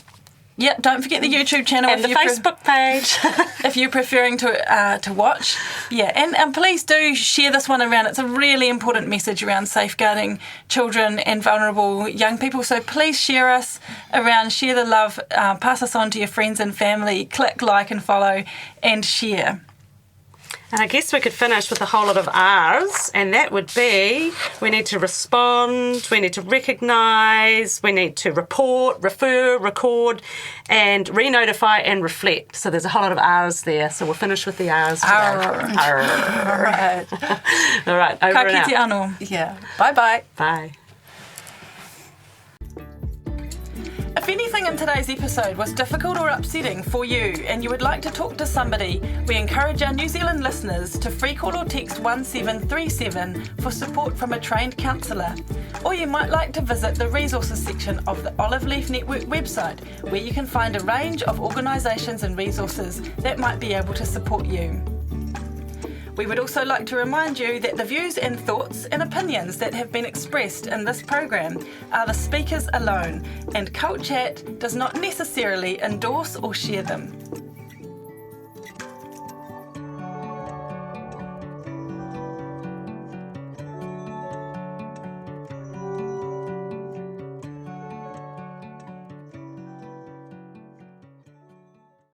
Yep, don't forget the YouTube channel. And the Facebook page. If you're preferring to watch. Yeah, and please do share this one around. It's a really important message around safeguarding children and vulnerable young people. So please share us around, share the love, pass us on to your friends and family, click like and follow and share. And I guess we could finish with a whole lot of R's, and that would be we need to respond, we need to recognise, we need to report, refer, record, and re-notify and reflect. So there's a whole lot of R's there, so we'll finish with the R's today. All right. All right, over Ka and kite out. anō. Yeah. Bye-bye. Bye. If anything in today's episode was difficult or upsetting for you and you would like to talk to somebody, we encourage our New Zealand listeners to free call or text 1737 for support from a trained counsellor. Or you might like to visit the resources section of the Olive Leaf Network website, where you can find a range of organisations and resources that might be able to support you. We would also like to remind you that the views and thoughts and opinions that have been expressed in this program are the speakers alone, and Cult Chat does not necessarily endorse or share them.